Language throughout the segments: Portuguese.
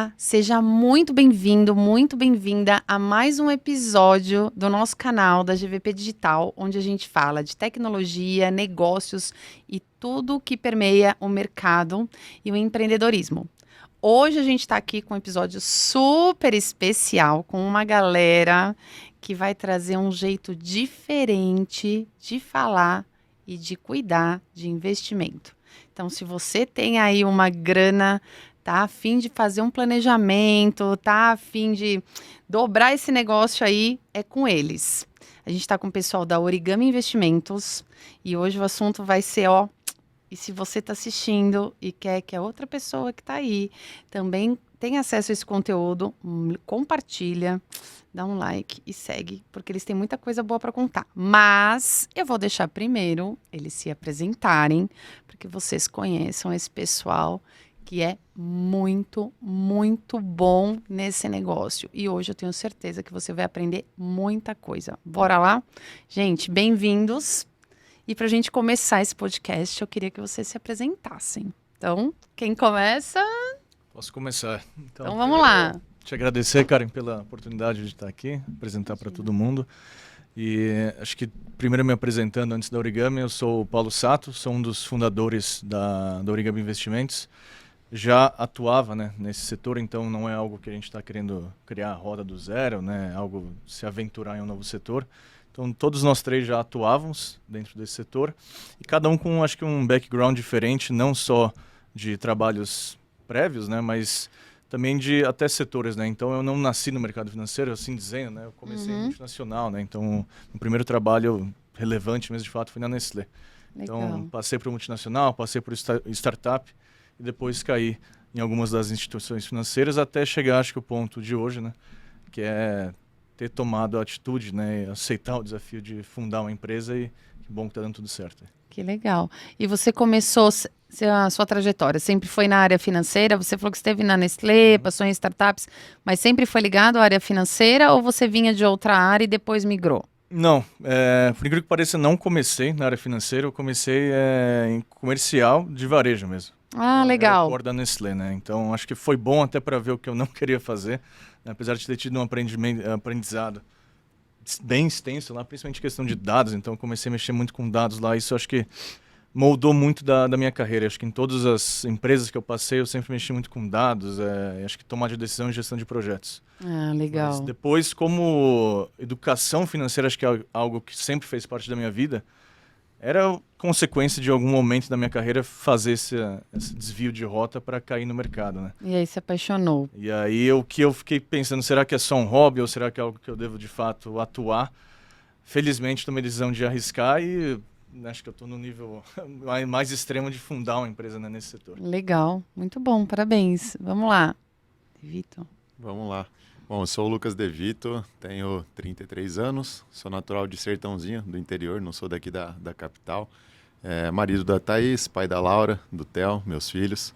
Olá, seja muito bem-vindo, muito bem-vinda a mais um episódio do nosso canal da GVP Digital, onde a gente fala de tecnologia, negócios e tudo que permeia o mercado e o empreendedorismo. Hoje a gente está aqui com um episódio super especial, com uma galera que vai trazer um jeito diferente de falar e de cuidar de investimento. Então, se você tem aí uma grana, tá a fim de fazer um planejamento, tá a fim de dobrar esse negócio aí, é com eles. A gente está com o pessoal da Origami Investimentos e hoje o assunto vai ser, e se você está assistindo e quer que a outra pessoa que está aí também tenha acesso a esse conteúdo, compartilha, dá um like e segue, porque eles têm muita coisa boa para contar. Mas eu vou deixar primeiro eles se apresentarem, para que vocês conheçam esse pessoal que é muito, muito bom nesse negócio. E hoje eu tenho certeza que você vai aprender muita coisa. Bora lá? Gente, bem-vindos. E para a gente começar esse podcast, eu queria que vocês se apresentassem. Então, quem começa? Posso começar. Então vamos lá. Te agradecer, Karen, pela oportunidade de estar aqui, apresentar para todo mundo. E acho que, primeiro me apresentando antes da Origami, eu sou o Paulo Sato, sou um dos fundadores da Origami Investimentos. Já atuava, né, nesse setor, então não é algo que a gente está querendo criar a roda do zero, né, algo se aventurar em um novo setor. Então, todos nós três já atuávamos dentro desse setor, e cada um com, acho que, um background diferente, não só de trabalhos prévios, né, mas também de até setores, né. Então, eu não nasci no mercado financeiro, assim dizendo, né, eu comecei em multinacional, né. Então, o primeiro trabalho relevante mesmo, de fato, foi na Nestlé. Legal. Então, passei por multinacional, passei por startup, e depois caí em algumas das instituições financeiras, até chegar, acho que, o ponto de hoje, né, que é ter tomado a atitude, né, aceitar o desafio de fundar uma empresa, e que bom que está dando tudo certo. Que legal. E você começou a sua trajetória, sempre foi na área financeira? Você falou que esteve na Nestlé, passou em startups, mas sempre foi ligado à área financeira ou você vinha de outra área e depois migrou? Não, por incrível que pareça, não comecei na área financeira, eu comecei em comercial de varejo mesmo. Ah, legal. Era o core da Nestlé, né? Então, acho que foi bom até para ver o que eu não queria fazer, né? Apesar de ter tido um aprendizado bem extenso lá, principalmente questão de dados. Então, eu comecei a mexer muito com dados lá. Isso acho que moldou muito da minha carreira. Acho que em todas as empresas que eu passei, eu sempre mexi muito com dados. Acho que tomar de decisão e gestão de projetos. Ah, legal. Mas depois, como educação financeira, acho que é algo que sempre fez parte da minha vida, era consequência de algum momento da minha carreira fazer esse desvio de rota para cair no mercado, né? E aí se apaixonou. E aí o que eu fiquei pensando, será que é só um hobby ou será que é algo que eu devo de fato atuar? Felizmente tomei a decisão de arriscar e acho que eu estou no nível mais extremo de fundar uma empresa, né, nesse setor. Legal, muito bom, parabéns. Vamos lá, Vitor. Vamos lá. Bom, eu sou o Lucas De Vito, tenho 33 anos, sou natural de Sertãozinho, do interior, não sou daqui da capital. Marido da Thaís, pai da Laura, do Theo, meus filhos.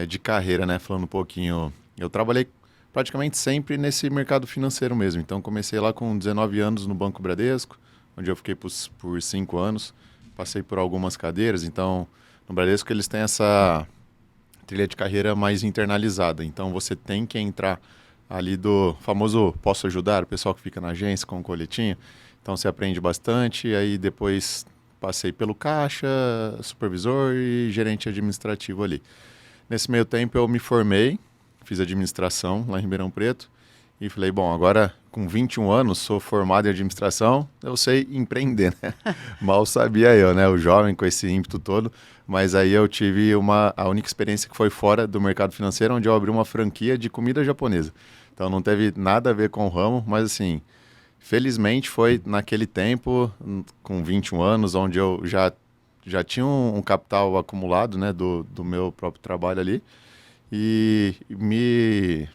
De carreira, né, falando um pouquinho, eu trabalhei praticamente sempre nesse mercado financeiro mesmo. Então, comecei lá com 19 anos no Banco Bradesco, onde eu fiquei por 5 anos. Passei por algumas cadeiras, então, no Bradesco eles têm essa trilha de carreira mais internalizada. Então, você tem que entrar ali do famoso posso ajudar, o pessoal que fica na agência com o coletinho. Então você aprende bastante, e aí depois passei pelo caixa, supervisor e gerente administrativo ali. Nesse meio tempo eu me formei, fiz administração lá em Ribeirão Preto e falei, bom, agora com 21 anos, sou formado em administração, eu sei empreender, né? Mal sabia eu, né? O jovem com esse ímpeto todo. Mas aí eu tive a única experiência que foi fora do mercado financeiro, onde eu abri uma franquia de comida japonesa. Então não teve nada a ver com o ramo, mas assim, felizmente foi naquele tempo, com 21 anos, onde eu já tinha um capital acumulado, né, do meu próprio trabalho ali, e me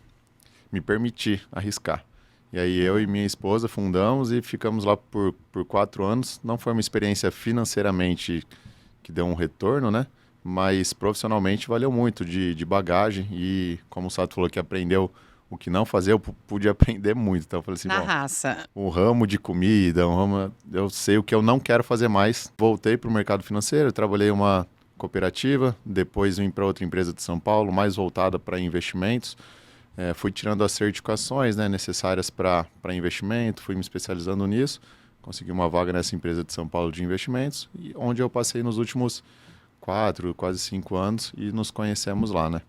permiti arriscar. E aí eu e minha esposa fundamos e ficamos lá por 4 anos. Não foi uma experiência financeiramente que deu um retorno, né? Mas profissionalmente valeu muito de bagagem e, como o Sato falou que aprendeu o que não fazer, eu pude aprender muito. Então eu falei assim, Na bom, raça. o ramo de comida, eu sei o que eu não quero fazer mais. Voltei para o mercado financeiro, trabalhei em uma cooperativa, depois vim para outra empresa de São Paulo, mais voltada para investimentos. Fui tirando as certificações, né, necessárias para investimento, fui me especializando nisso, consegui uma vaga nessa empresa de São Paulo de investimentos, e onde eu passei nos últimos 4, quase 5 anos e nos conhecemos lá, né?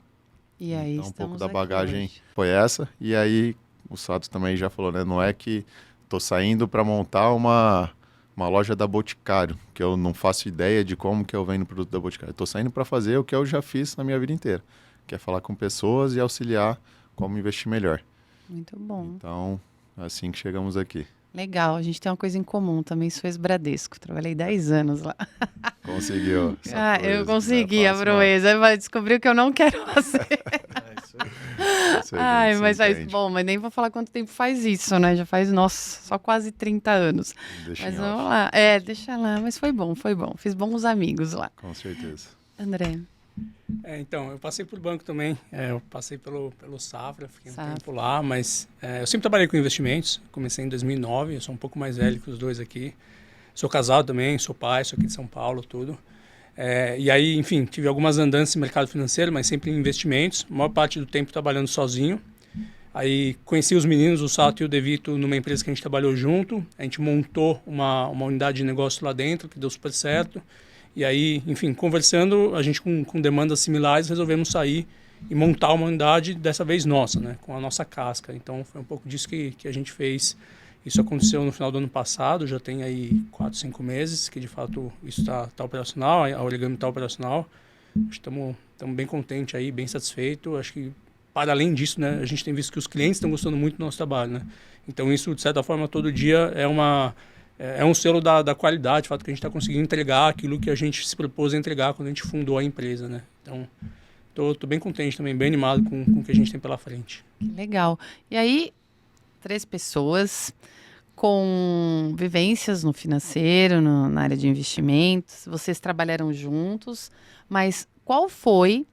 E aí Então, um pouco da aqui bagagem hoje. foi essa. E aí, o Sato também já falou, né? Não é que tô saindo para montar uma loja da Boticário, que eu não faço ideia de como que eu vendo o produto da Boticário. Tô saindo para fazer o que eu já fiz na minha vida inteira, que é falar com pessoas e auxiliar como investir melhor. Muito bom. Então, assim que chegamos aqui. Legal, a gente tem uma coisa em comum, também sou ex-Bradesco, trabalhei 10 anos lá. Conseguiu. Eu consegui não é a fácil, proeza, mas descobri o que eu não quero fazer. Isso aí, Ai, gente, se mas faz, entende. bom, mas nem vou falar quanto tempo faz isso, né? Já faz, nossa, só quase 30 anos. Deixa Mas em vamos off. lá. Deixa lá, mas foi bom, foi bom. Fiz bons amigos lá. Com certeza. André, Então, eu passei por banco também, eu passei pelo Safra, fiquei um Safra. tempo lá, mas eu sempre trabalhei com investimentos, comecei em 2009, eu sou um pouco mais velho que os dois aqui, sou casado também, sou pai, sou aqui de São Paulo, tudo. E aí, enfim, tive algumas andanças no mercado financeiro, mas sempre em investimentos, a maior parte do tempo trabalhando sozinho. Aí conheci os meninos, o Sato e o Devito, numa empresa que a gente trabalhou junto, a gente montou uma unidade de negócio lá dentro, que deu super certo. E aí, enfim, conversando, a gente com demandas similares, resolvemos sair e montar uma unidade, dessa vez nossa, né? Com a nossa casca. Então, foi um pouco disso que a gente fez. Isso aconteceu no final do ano passado, já tem aí 4, 5 meses que, de fato, isso está operacional, a Origami está operacional. Estamos bem contentes aí, bem satisfeitos. Acho que, para além disso, né, a gente tem visto que os clientes estão gostando muito do nosso trabalho, né? Então, isso, de certa forma, todo dia é um selo da qualidade, o fato que a gente está conseguindo entregar aquilo que a gente se propôs a entregar quando a gente fundou a empresa, né? Então, tô bem contente também, bem animado com o que a gente tem pela frente. que legal. E aí, 3 pessoas com vivências no financeiro, na área de investimentos, vocês trabalharam juntos, mas qual foi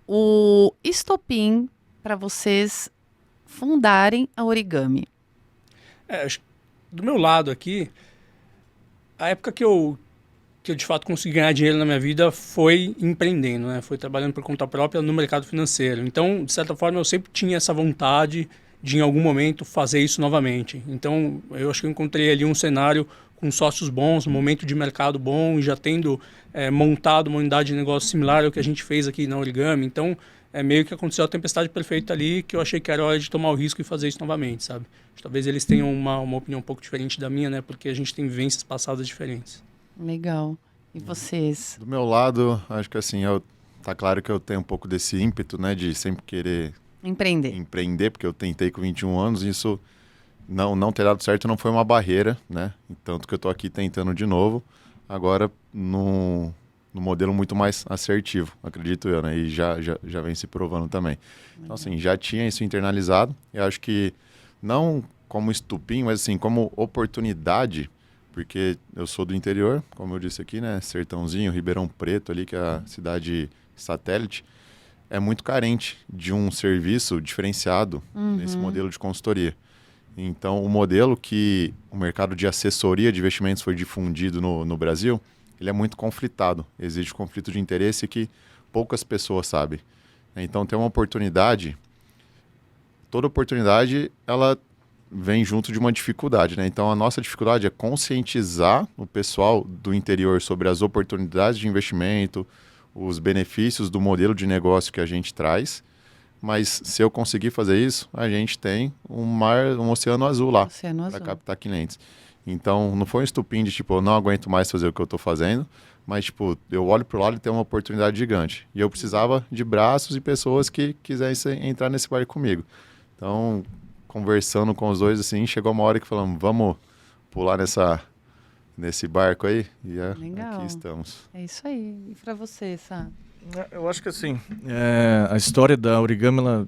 o estopim para vocês fundarem a Origami? Acho que do meu lado aqui, a época que eu de fato consegui ganhar dinheiro na minha vida foi empreendendo, né? Foi trabalhando por conta própria no mercado financeiro. Então, de certa forma, eu sempre tinha essa vontade de, em algum momento, fazer isso novamente. Então, eu acho que eu encontrei ali um cenário com sócios bons, um momento de mercado bom e já tendo montado uma unidade de negócio similar ao que a gente fez aqui na Origami. Então, meio que aconteceu a tempestade perfeita ali, que eu achei que era hora de tomar o risco e fazer isso novamente, sabe? Talvez eles tenham uma opinião um pouco diferente da minha, né? Porque a gente tem vivências passadas diferentes. Legal. E vocês? Do meu lado, acho que assim, tá claro que eu tenho um pouco desse ímpeto, né, de sempre querer Empreender. empreender, porque eu tentei com 21 anos, e isso não ter dado certo não foi uma barreira, né? Tanto que eu tô aqui tentando de novo, agora no modelo muito mais assertivo, acredito eu, né? E já vem se provando também. Então, assim, já tinha isso internalizado, eu acho que não como estupim, mas assim, como oportunidade, porque eu sou do interior, como eu disse aqui, né? Sertãozinho, Ribeirão Preto ali, que é a cidade satélite, é muito carente de um serviço diferenciado nesse modelo de consultoria. Então, o modelo que o mercado de assessoria de investimentos foi difundido no Brasil, ele é muito conflitado. Existe conflito de interesse que poucas pessoas sabem. Então, tem uma oportunidade, toda oportunidade, ela vem junto de uma dificuldade, né? Então, a nossa dificuldade é conscientizar o pessoal do interior sobre as oportunidades de investimento, os benefícios do modelo de negócio que a gente traz. Mas se eu conseguir fazer isso, a gente tem um oceano azul lá para captar clientes. Então, não foi um estupim de tipo, eu não aguento mais fazer o que eu estou fazendo, mas tipo, eu olho para o lado e tem uma oportunidade gigante. E eu precisava de braços e pessoas que quisessem entrar nesse barco comigo. Então, conversando com os dois, assim, chegou uma hora que falamos, vamos pular nesse barco aí? E aqui estamos. É isso aí. E para você, Sá? Eu acho que assim, a história da Origami, ela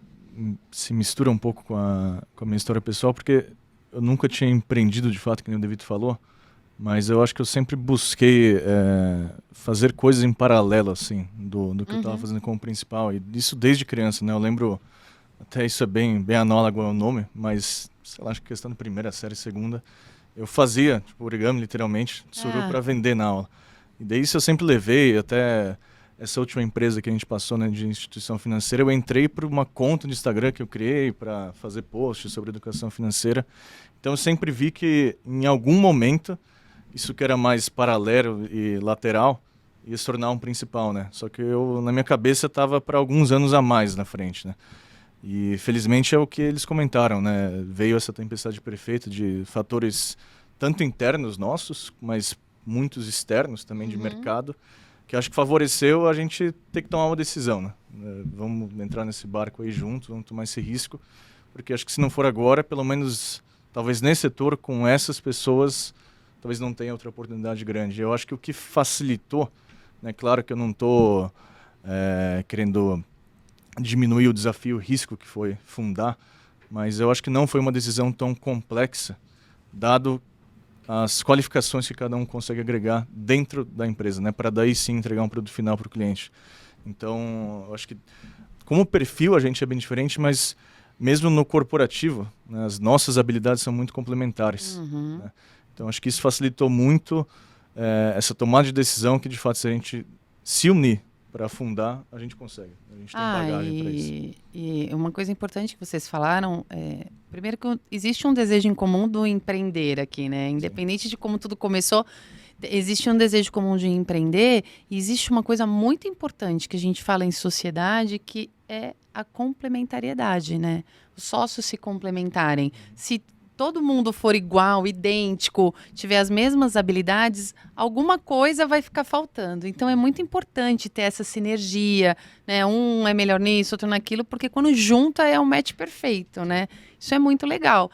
se mistura um pouco com a minha história pessoal, porque eu nunca tinha empreendido de fato, que nem o David falou, mas eu acho que eu sempre busquei fazer coisas em paralelo, assim, do que eu estava fazendo como principal, e isso desde criança, né? Eu lembro, até isso é bem análogo ao nome, mas, sei lá, acho que questão de primeira série, segunda, eu fazia, tipo, origami, literalmente, suru para vender na aula. E daí isso eu sempre levei, até essa última empresa que a gente passou, né, de instituição financeira, eu entrei por uma conta de Instagram que eu criei para fazer posts sobre educação financeira. Então eu sempre vi que em algum momento isso que era mais paralelo e lateral ia se tornar um principal, né? Só que eu, na minha cabeça, estava para alguns anos a mais na frente, né? E felizmente é o que eles comentaram, né? Veio essa tempestade perfeita de fatores tanto internos nossos, mas muitos externos também de mercado, que acho que favoreceu a gente ter que tomar uma decisão, né? Vamos entrar nesse barco aí juntos, vamos tomar esse risco, porque acho que se não for agora, pelo menos talvez nesse setor, com essas pessoas, talvez não tenha outra oportunidade grande. Eu acho que o que facilitou, né? Claro que eu não estou querendo diminuir o desafio, o risco que foi fundar, mas eu acho que não foi uma decisão tão complexa, dado as qualificações que cada um consegue agregar dentro da empresa, né? Para daí sim entregar um produto final para o cliente. Então, eu acho que como perfil a gente é bem diferente, mas mesmo no corporativo, né, as nossas habilidades são muito complementares. Né? Então, acho que isso facilitou muito essa tomada de decisão que, de fato, se a gente se unir para fundar, a gente consegue. A gente tem bagagem para isso. E uma coisa importante que vocês falaram, primeiro que existe um desejo em comum do empreender aqui, né? Independente de como tudo começou, existe um desejo comum de empreender e existe uma coisa muito importante que a gente fala em sociedade, que é a complementariedade, né? Os sócios se complementarem. Se todo mundo for igual, idêntico, tiver as mesmas habilidades, alguma coisa vai ficar faltando. Então é muito importante ter essa sinergia, né? Um é melhor nisso, outro naquilo, porque quando junta é um match perfeito, né? Isso é muito legal.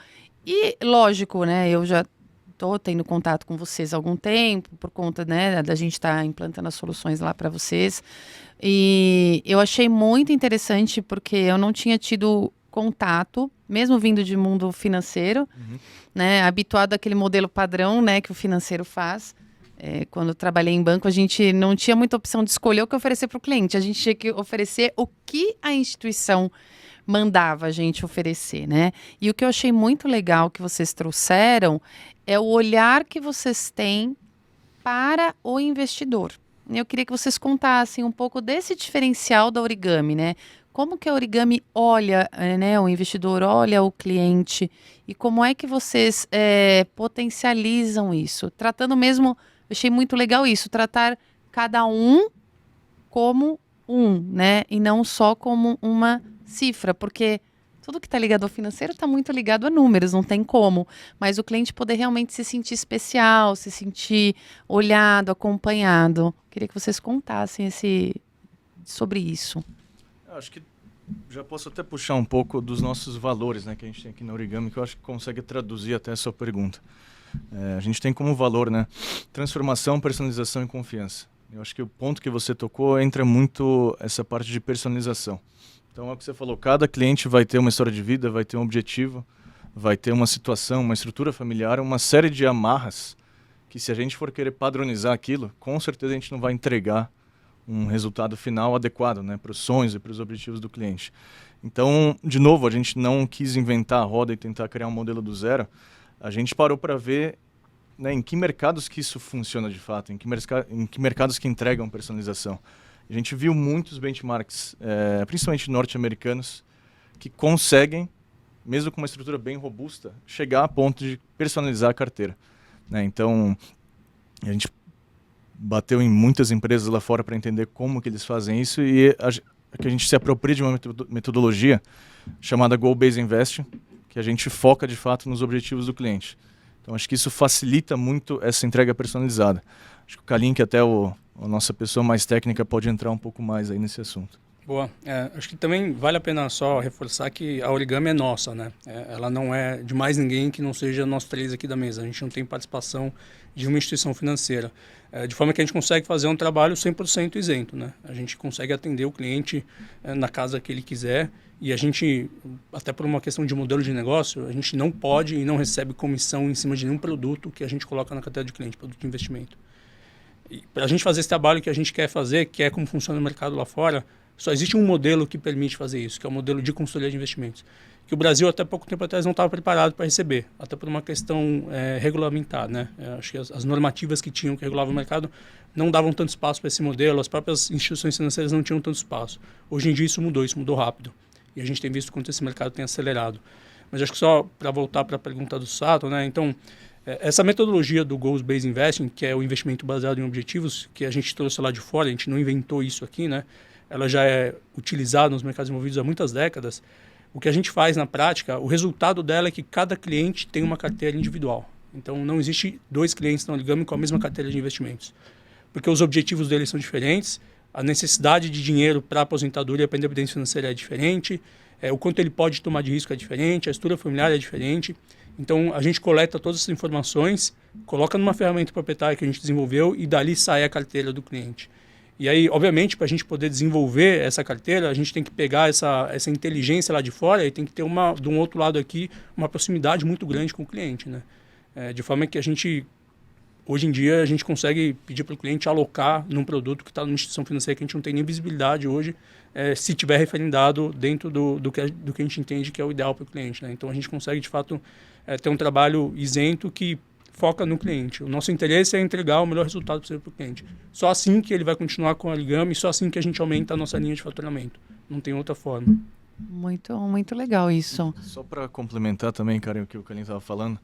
E lógico, né? Eu já estou tendo contato com vocês há algum tempo, por conta, né, da gente estar implantando as soluções lá para vocês. E eu achei muito interessante porque eu não tinha tido contato, mesmo vindo de mundo financeiro, né, habituado àquele modelo padrão, né, que o financeiro faz. Quando eu trabalhei em banco, a gente não tinha muita opção de escolher o que oferecer para o cliente. A gente tinha que oferecer o que a instituição mandava a gente oferecer, né? E o que eu achei muito legal que vocês trouxeram é o olhar que vocês têm para o investidor. Eu queria que vocês contassem um pouco desse diferencial da Origami, né? Como que a Origami olha, né, o investidor olha o cliente e como é que vocês potencializam isso? Tratando mesmo, eu achei muito legal isso, tratar cada um como um, né? E não só como uma cifra, porque tudo que está ligado ao financeiro está muito ligado a números, não tem como. Mas o cliente poder realmente se sentir especial, se sentir olhado, acompanhado. Queria que vocês contassem sobre isso. Eu acho que já posso até puxar um pouco dos nossos valores, né, que a gente tem aqui na Origami, que eu acho que consegue traduzir até a sua pergunta. A gente tem como valor, né, transformação, personalização e confiança. Eu acho que o ponto que você tocou entra muito essa parte de personalização. Então, é o que você falou, cada cliente vai ter uma história de vida, vai ter um objetivo, vai ter uma situação, uma estrutura familiar, uma série de amarras que, se a gente for querer padronizar aquilo, com certeza a gente não vai entregar um resultado final adequado, né, para os sonhos e para os objetivos do cliente. Então, de novo, a gente não quis inventar a roda e tentar criar um modelo do zero. A gente parou para ver, né, em que mercados que isso funciona de fato, em que mercados que entregam personalização. A gente viu muitos benchmarks, principalmente norte-americanos, que conseguem, mesmo com uma estrutura bem robusta, chegar a ponto de personalizar a carteira. Né? Então, a gente bateu em muitas empresas lá fora para entender como que eles fazem isso e que a gente se apropria de uma metodologia chamada Goal-Based Investing, que a gente foca de fato nos objetivos do cliente. Então, acho que isso facilita muito essa entrega personalizada. Acho que o Kalin, que até a nossa pessoa mais técnica, pode entrar um pouco mais aí nesse assunto. Boa. Acho que também vale a pena só reforçar que a Origami é nossa, né? Ela não é de mais ninguém que não seja nós três aqui da mesa. A gente não tem participação de uma instituição financeira. De forma que a gente consegue fazer um trabalho 100% isento, né? A gente consegue atender o cliente na casa que ele quiser e a gente, até por uma questão de modelo de negócio, a gente não pode e não recebe comissão em cima de nenhum produto que a gente coloca na carteira de cliente, produto de investimento. E para a gente fazer esse trabalho que a gente quer fazer, que é como funciona o mercado lá fora, Só existe um modelo que permite fazer isso, que é o modelo de consultoria de investimentos, que o Brasil até pouco tempo atrás não estava preparado para receber, até por uma questão regulamentar, né? Acho que as normativas que tinham que regulavam o mercado não davam tanto espaço para esse modelo, as próprias instituições financeiras não tinham tanto espaço. Hoje em dia isso mudou rápido. E a gente tem visto quanto esse mercado tem acelerado. Mas acho que só para voltar para a pergunta do Sato, né? Então, essa metodologia do Goals Based Investing, que é o investimento baseado em objetivos, que a gente trouxe lá de fora, a gente não inventou isso aqui, né? Ela já é utilizada nos mercados envolvidos há muitas décadas. O que a gente faz na prática, o resultado dela é que cada cliente tem uma carteira individual. Então, não existe 2 clientes na Origami com a mesma carteira de investimentos. Porque os objetivos deles são diferentes, a necessidade de dinheiro para a aposentadoria e para a independência financeira é diferente, o quanto ele pode tomar de risco é diferente, a estrutura familiar é diferente. Então, a gente coleta todas essas informações, coloca numa ferramenta proprietária que a gente desenvolveu e dali sai a carteira do cliente. E aí, obviamente, para a gente poder desenvolver essa carteira, a gente tem que pegar essa inteligência lá de fora e tem que ter, de um outro lado aqui, uma proximidade muito grande com o cliente, né? De forma que hoje em dia, a gente consegue pedir para o cliente alocar num produto que está numa instituição financeira que a gente não tem nem visibilidade hoje, se tiver referendado dentro do que a gente entende que é o ideal para o cliente, né? Então, a gente consegue, de fato, ter um trabalho isento que foca no cliente. O nosso interesse é entregar o melhor resultado possível para o cliente. Só assim que ele vai continuar com a Origami, só assim que a gente aumenta a nossa linha de faturamento. Não tem outra forma. Muito, muito legal isso. Só para complementar também, Karen, o que o Kalin estava falando,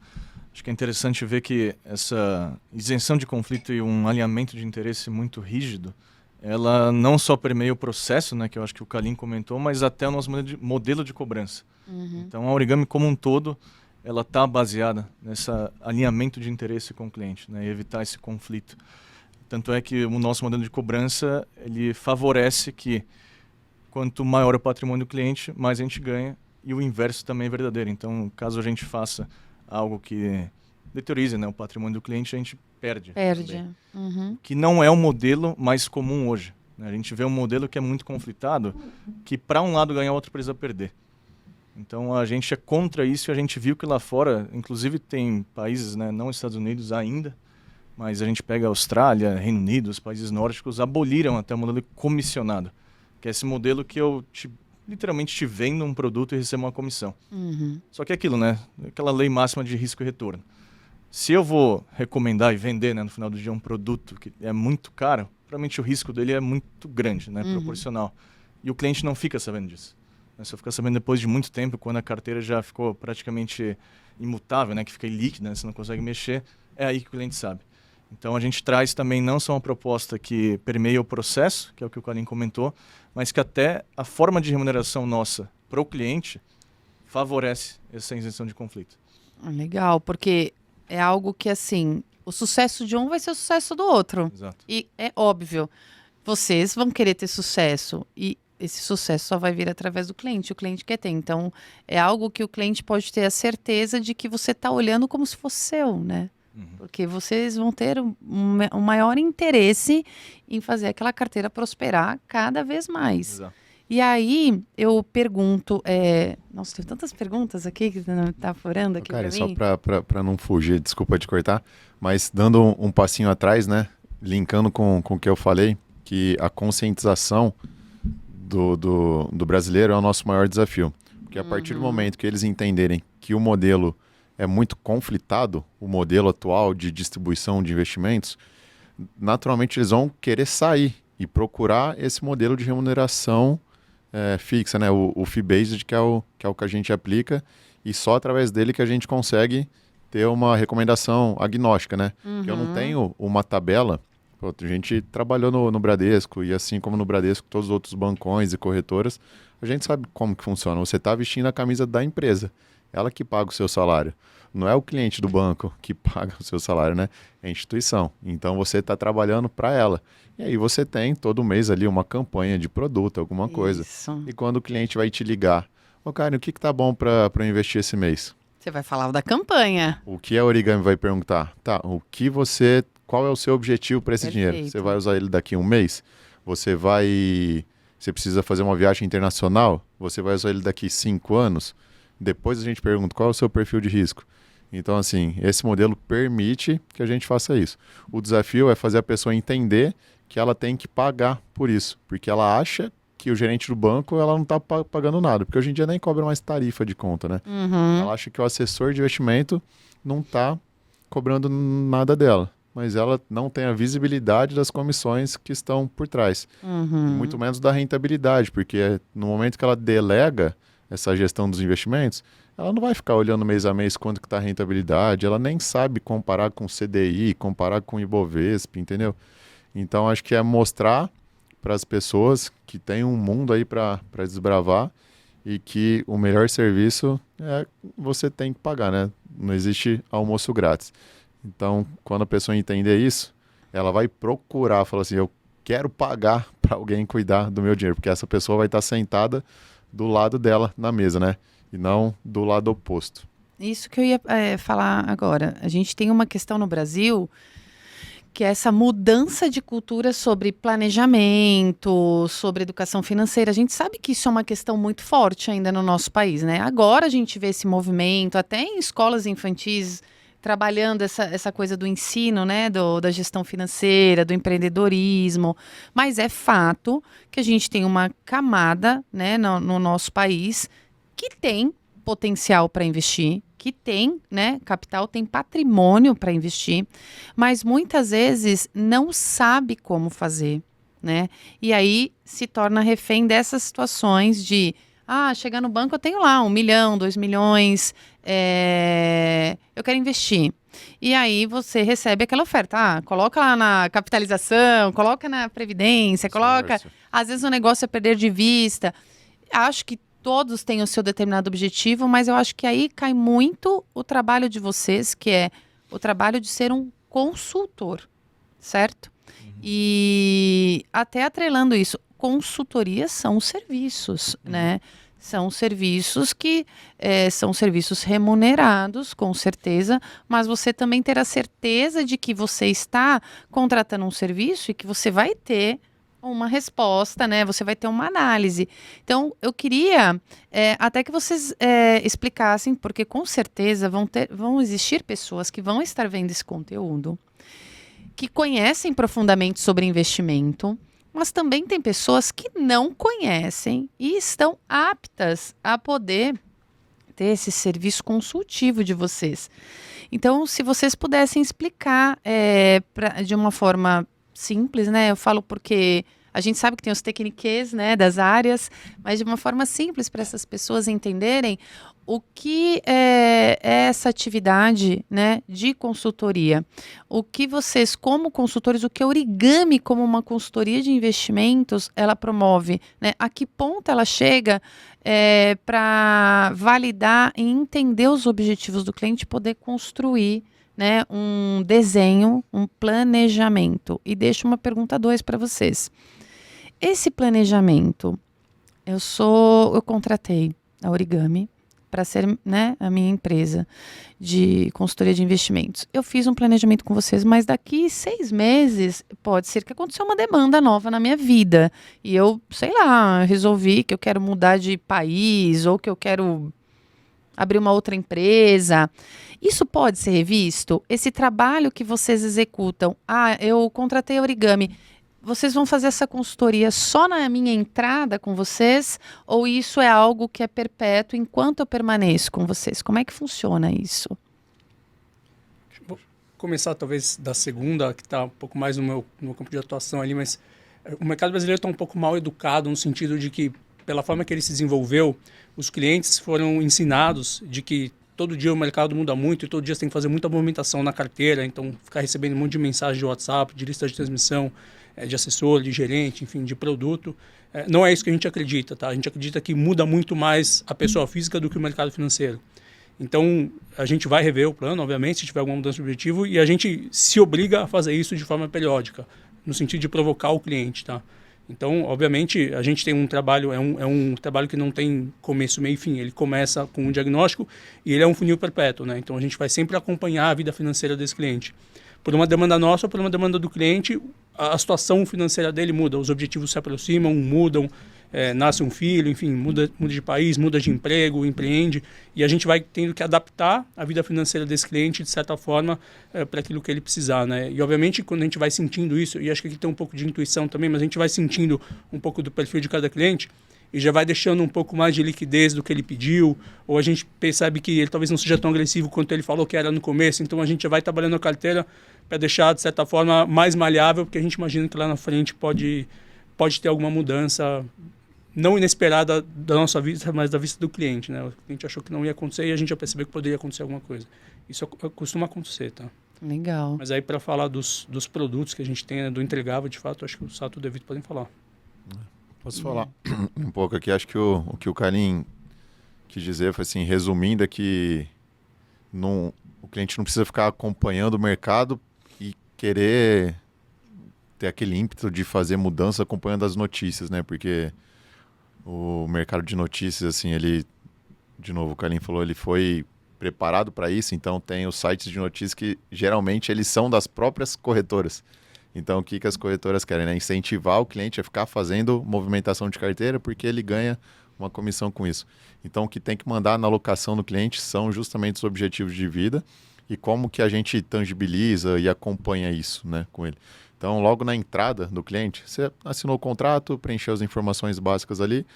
acho que é interessante ver que essa isenção de conflito e um alinhamento de interesse muito rígido, ela não só permeia o processo, né, que eu acho que o Kalin comentou, mas até o nosso modelo de cobrança. Então, a Origami como um todo, ela está baseada nesse alinhamento de interesse com o cliente, né, e evitar esse conflito. Tanto é que o nosso modelo de cobrança, ele favorece que quanto maior o patrimônio do cliente, mais a gente ganha, e o inverso também é verdadeiro. Então, caso a gente faça algo que deteriorize, né, o patrimônio do cliente, a gente perde. Que não é o modelo mais comum hoje, né? A gente vê um modelo que é muito conflitado, que para um lado ganhar, o outro precisa perder. Então, a gente é contra isso e a gente viu que lá fora, inclusive tem países, né, não Estados Unidos ainda, mas a gente pega a Austrália, Reino Unido, os países nórdicos, aboliram até o modelo comissionado, que é esse modelo que eu literalmente te vendo um produto e recebo uma comissão. Só que é aquilo, né, aquela lei máxima de risco e retorno. Se eu vou recomendar e vender, né, no final do dia um produto que é muito caro, provavelmente o risco dele é muito grande, né, proporcional. E o cliente não fica sabendo disso. Se eu ficar sabendo depois de muito tempo, quando a carteira já ficou praticamente imutável, né, que fica líquida, né, você não consegue mexer, é aí que o cliente sabe. Então a gente traz também não só uma proposta que permeia o processo, que é o que o Kalin comentou, mas que até a forma de remuneração nossa para o cliente favorece essa isenção de conflito. Legal, porque é algo que, assim, o sucesso de um vai ser o sucesso do outro. Exato. E é óbvio, vocês vão querer ter sucesso e esse sucesso só vai vir através do cliente, o cliente quer ter. Então, é algo que o cliente pode ter a certeza de que você está olhando como se fosse seu, né? Porque vocês vão ter um maior interesse em fazer aquela carteira prosperar cada vez mais. Exato. E aí, eu pergunto... Nossa, tem tantas perguntas aqui que tá furando aqui Cara, para só mim. para não fugir, desculpa te cortar, mas dando um passinho atrás, né? Linkando com o que eu falei, que a conscientização do brasileiro é o nosso maior desafio. Porque a partir do momento que eles entenderem que o modelo é muito conflitado, o modelo atual de distribuição de investimentos, naturalmente eles vão querer sair e procurar esse modelo de remuneração fixa, né? O fee-based, que é o que a gente aplica, e só através dele que a gente consegue ter uma recomendação agnóstica, né? Que eu não tenho uma tabela. Pô, a gente trabalhou no Bradesco, e assim como no Bradesco, todos os outros bancões e corretoras, a gente sabe como que funciona. Você está vestindo a camisa da empresa, ela que paga o seu salário. Não é o cliente do banco que paga o seu salário, né? É a instituição. Então você está trabalhando para ela. E aí você tem todo mês ali uma campanha de produto, alguma coisa. Isso. E quando o cliente vai te ligar, ô Karen, o que tá bom para eu investir esse mês? Você vai falar da campanha. O que a Origami vai perguntar? Tá, qual é o seu objetivo para esse dinheiro? Você vai usar ele daqui a um mês? Você precisa fazer uma viagem internacional? Você vai usar ele daqui 5 anos? Depois a gente pergunta qual é o seu perfil de risco. Então, assim, esse modelo permite que a gente faça isso. O desafio é fazer a pessoa entender que ela tem que pagar por isso, porque ela acha que o gerente do banco ela não está pagando nada, porque hoje em dia nem cobra mais tarifa de conta, né? Ela acha que o assessor de investimento não está cobrando nada dela, mas ela não tem a visibilidade das comissões que estão por trás, e muito menos da rentabilidade, porque no momento que ela delega essa gestão dos investimentos, ela não vai ficar olhando mês a mês quanto que está a rentabilidade, ela nem sabe comparar com CDI, comparar com Ibovespa, entendeu? Então, acho que é mostrar para as pessoas que tem um mundo aí para desbravar e que o melhor serviço você tem que pagar, né? Não existe almoço grátis. Então, quando a pessoa entender isso, ela vai procurar, falar assim, eu quero pagar para alguém cuidar do meu dinheiro, porque essa pessoa vai estar sentada do lado dela na mesa, né? E não do lado oposto. Isso que eu ia falar agora. A gente tem uma questão no Brasil que é essa mudança de cultura sobre planejamento, sobre educação financeira. A gente sabe que isso é uma questão muito forte ainda no nosso país, né? Agora a gente vê esse movimento, até em escolas infantis, trabalhando essa coisa do ensino, né? Da gestão financeira, do empreendedorismo. Mas é fato que a gente tem uma camada, né, no nosso país que tem potencial para investir, que tem, né, capital, tem patrimônio para investir, mas muitas vezes não sabe como fazer, né? E aí se torna refém dessas situações de, chegar no banco eu tenho lá 1 milhão, 2 milhões, eu quero investir. E aí você recebe aquela oferta, coloca lá na capitalização, coloca na previdência, coloca, às vezes o negócio é perder de vista. Acho que todos têm o seu determinado objetivo, mas eu acho que aí cai muito o trabalho de vocês, que é o trabalho de ser um consultor, certo? E até atrelando isso, consultorias são serviços, né? São serviços que são serviços remunerados, com certeza, mas você também ter a certeza de que você está contratando um serviço e que você vai ter uma resposta, né? Você vai ter uma análise. Então, eu queria até que vocês explicassem, porque com certeza vão existir pessoas que vão estar vendo esse conteúdo, que conhecem profundamente sobre investimento, mas também tem pessoas que não conhecem e estão aptas a poder ter esse serviço consultivo de vocês. Então, se vocês pudessem explicar de uma forma simples, né? Eu falo porque a gente sabe que tem os techniques, né, das áreas, mas de uma forma simples para essas pessoas entenderem o que é essa atividade, né, de consultoria. O que vocês, como consultores, o que a Origami, como uma consultoria de investimentos, ela promove, né? A que ponto ela chega para validar e entender os objetivos do cliente e poder construir, né, um desenho, um planejamento. E deixo uma pergunta 2 para vocês. Esse planejamento, eu contratei a Origami para ser, né, a minha empresa de consultoria de investimentos. Eu fiz um planejamento com vocês, mas daqui 6 meses pode ser que aconteceu uma demanda nova na minha vida. E eu, sei lá, resolvi que eu quero mudar de país ou que eu quero abrir uma outra empresa. Isso pode ser revisto? Esse trabalho que vocês executam, eu contratei a Origami, vocês vão fazer essa consultoria só na minha entrada com vocês? Ou isso é algo que é perpétuo enquanto eu permaneço com vocês? Como é que funciona isso? Vou começar talvez da segunda, que está um pouco mais no meu campo de atuação ali, mas o mercado brasileiro está um pouco mal educado no sentido de que, pela forma que ele se desenvolveu, os clientes foram ensinados de que todo dia o mercado muda muito e todo dia você tem que fazer muita movimentação na carteira, então ficar recebendo um monte de mensagem de WhatsApp, de lista de transmissão, de assessor, de gerente, enfim, de produto. Não é isso que a gente acredita, tá? A gente acredita que muda muito mais a pessoa física do que o mercado financeiro. Então, a gente vai rever o plano, obviamente, se tiver alguma mudança de objetivo, e a gente se obriga a fazer isso de forma periódica, no sentido de provocar o cliente, tá? Então, obviamente, a gente tem um trabalho, é um trabalho que não tem começo, meio e fim. Ele começa com um diagnóstico e ele é um funil perpétuo, né? Então, a gente vai sempre acompanhar a vida financeira desse cliente. Por uma demanda nossa ou por uma demanda do cliente, a situação financeira dele muda, os objetivos se aproximam, mudam. nasce um filho, enfim, muda de país, muda de emprego, empreende, e a gente vai tendo que adaptar a vida financeira desse cliente, de certa forma, para aquilo que ele precisar, né? E, obviamente, quando a gente vai sentindo isso, e acho que aqui tem um pouco de intuição também, mas a gente vai sentindo um pouco do perfil de cada cliente, e já vai deixando um pouco mais de liquidez do que ele pediu, ou a gente percebe que ele talvez não seja tão agressivo quanto ele falou que era no começo, então a gente já vai trabalhando a carteira para deixar, de certa forma, mais maleável, porque a gente imagina que lá na frente pode ter alguma mudança não inesperada da nossa vista, mas da vista do cliente, né? O cliente achou que não ia acontecer e a gente já percebeu que poderia acontecer alguma coisa. Isso costuma acontecer, tá? Legal. Mas aí, para falar dos produtos que a gente tem, né, do entregável, de fato, acho que o Sato e o Devito podem falar. Posso falar um pouco aqui? Acho que o que o Karim quis dizer foi assim, resumindo, é que o cliente não precisa ficar acompanhando o mercado e querer ter aquele ímpeto de fazer mudança acompanhando as notícias, né? Porque o mercado de notícias, assim, de novo, o Karim falou, ele foi preparado para isso, então tem os sites de notícias que geralmente eles são das próprias corretoras. Então o que as corretoras querem, né? Incentivar o cliente a ficar fazendo movimentação de carteira porque ele ganha uma comissão com isso. Então o que tem que mandar na alocação do cliente são justamente os objetivos de vida e como que a gente tangibiliza e acompanha isso, né, com ele. Então, logo na entrada do cliente, você assinou o contrato, preencheu as informações básicas ali.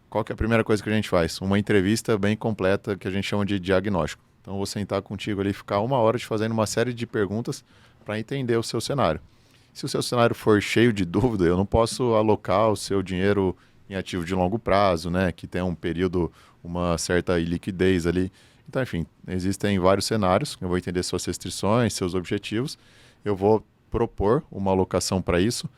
Qual que é a primeira coisa que a gente faz? Uma entrevista bem completa, que a gente chama de diagnóstico. Então, eu vou sentar contigo ali e ficar 1 hora te fazendo uma série de perguntas para entender o seu cenário. Se o seu cenário for cheio de dúvida, eu não posso alocar o seu dinheiro em ativo de longo prazo, né, que tem um período, uma certa iliquidez ali. Então, enfim, existem vários cenários. Eu vou entender suas restrições, seus objetivos. Eu vou propor uma alocação para isso,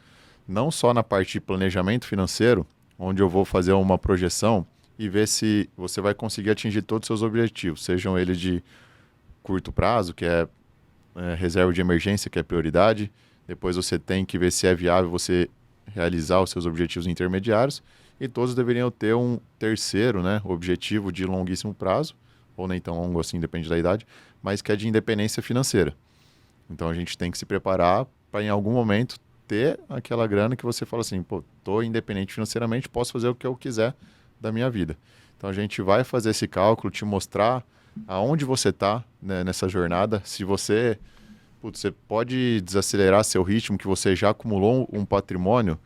não só na parte de planejamento financeiro, onde eu vou fazer uma projeção e ver se você vai conseguir atingir todos os seus objetivos, sejam eles de curto prazo, que é reserva de emergência, que é prioridade. Depois você tem que ver se é viável você realizar os seus objetivos intermediários, e todos deveriam ter um terceiro, né, objetivo de longuíssimo prazo, ou nem tão longo assim, depende da idade, mas que é de independência financeira. Então a gente tem que se preparar para em algum momento ter aquela grana que você fala assim, pô, tô independente financeiramente, posso fazer o que eu quiser da minha vida. Então a gente vai fazer esse cálculo, te mostrar aonde você está, né, nessa jornada. Se você pode desacelerar seu ritmo, que você já acumulou um patrimônio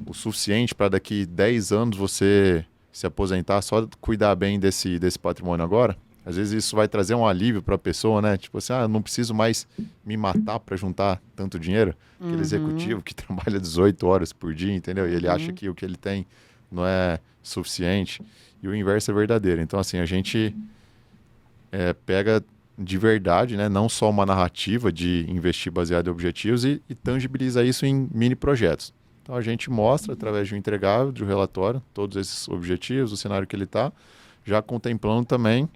o suficiente para daqui 10 anos você se aposentar, só cuidar bem desse patrimônio agora. Às vezes isso vai trazer um alívio para a pessoa, né? Tipo assim, não preciso mais me matar para juntar tanto dinheiro. Aquele executivo que trabalha 18 horas por dia, entendeu? E ele acha que o que ele tem não é suficiente. E o inverso é verdadeiro. Então, assim, a gente pega de verdade, né? Não só uma narrativa de investir baseado em objetivos e tangibiliza isso em mini projetos. Então, a gente mostra, através de um entregável, de um relatório, todos esses objetivos, o cenário que ele está, já contemplando também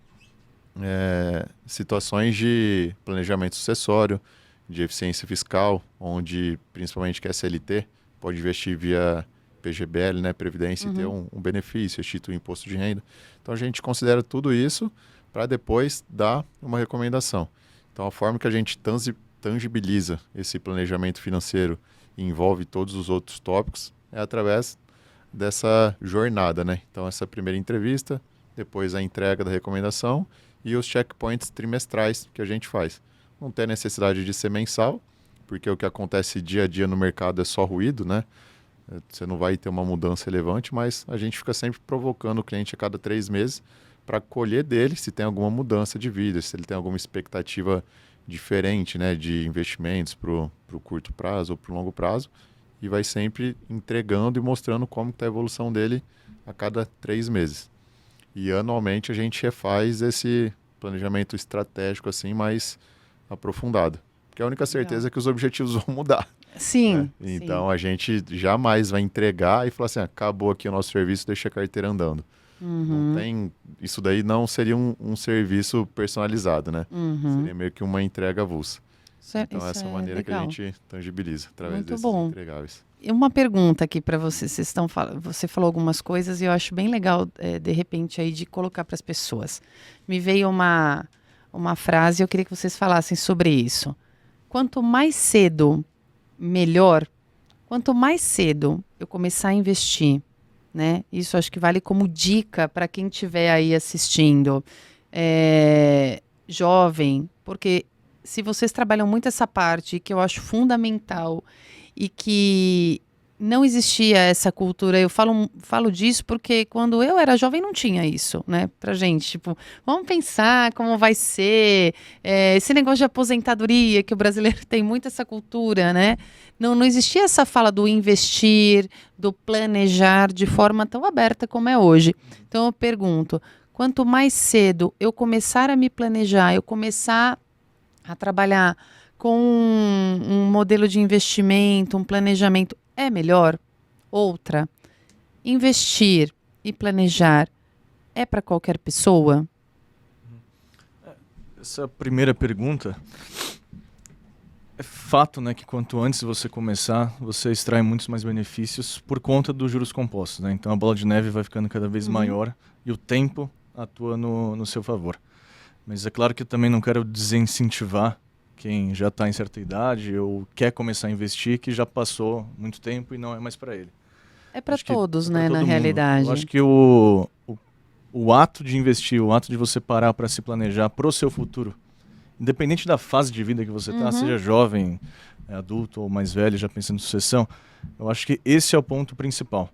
situações de planejamento sucessório, de eficiência fiscal, onde principalmente que é CLT pode investir via PGBL, né, Previdência, e ter um benefício, instituir imposto de renda. Então a gente considera tudo isso para depois dar uma recomendação. Então a forma que a gente tangibiliza esse planejamento financeiro e envolve todos os outros tópicos é através dessa jornada, né? Então essa primeira entrevista, depois a entrega da recomendação e os checkpoints trimestrais que a gente faz. Não tem necessidade de ser mensal, porque o que acontece dia a dia no mercado é só ruído, né? Você não vai ter uma mudança relevante, mas a gente fica sempre provocando o cliente a cada 3 meses para colher dele se tem alguma mudança de vida, se ele tem alguma expectativa diferente, né, de investimentos para o curto prazo ou para o longo prazo, e vai sempre entregando e mostrando como está a evolução dele a cada 3 meses. E anualmente a gente refaz esse planejamento estratégico assim mais aprofundado. Porque a única certeza é que os objetivos vão mudar. Sim. Né? Então a gente jamais vai entregar e falar assim, acabou aqui o nosso serviço, deixa a carteira andando. Não tem, isso daí não seria um serviço personalizado, né? Seria meio que uma entrega avulsa. Então essa é a maneira que a gente tangibiliza através desses entregáveis. E uma pergunta aqui para você. Você falou algumas coisas e eu acho bem legal, de repente, aí de colocar para as pessoas. Me veio uma frase e eu queria que vocês falassem sobre isso. Quanto mais cedo, melhor. Quanto mais cedo eu começar a investir, né? Isso acho que vale como dica para quem estiver aí assistindo. Jovem, porque se vocês trabalham muito essa parte, que eu acho fundamental, e que não existia essa cultura, eu falo disso porque quando eu era jovem não tinha isso, né, pra gente, tipo, vamos pensar como vai ser, esse negócio de aposentadoria, que o brasileiro tem muito essa cultura, né, não existia essa fala do investir, do planejar de forma tão aberta como é hoje. Então eu pergunto, quanto mais cedo eu começar a me planejar, eu começar a trabalhar com um modelo de investimento, um planejamento, é melhor? Outra, investir e planejar é para qualquer pessoa? Essa primeira pergunta, é fato, né, que quanto antes você começar, você extrai muitos mais benefícios por conta dos juros compostos, né? Então a bola de neve vai ficando cada vez maior e o tempo atua no seu favor. Mas é claro que eu também não quero desincentivar quem já está em certa idade ou quer começar a investir, que já passou muito tempo e não é mais para ele. É para todos, né, pra todo na mundo. realidade. Eu acho que o ato de investir, o ato de você parar para se planejar pro seu futuro, independente da fase de vida que você está, seja jovem, adulto ou mais velho, já pensando em sucessão, eu acho que esse é o ponto principal.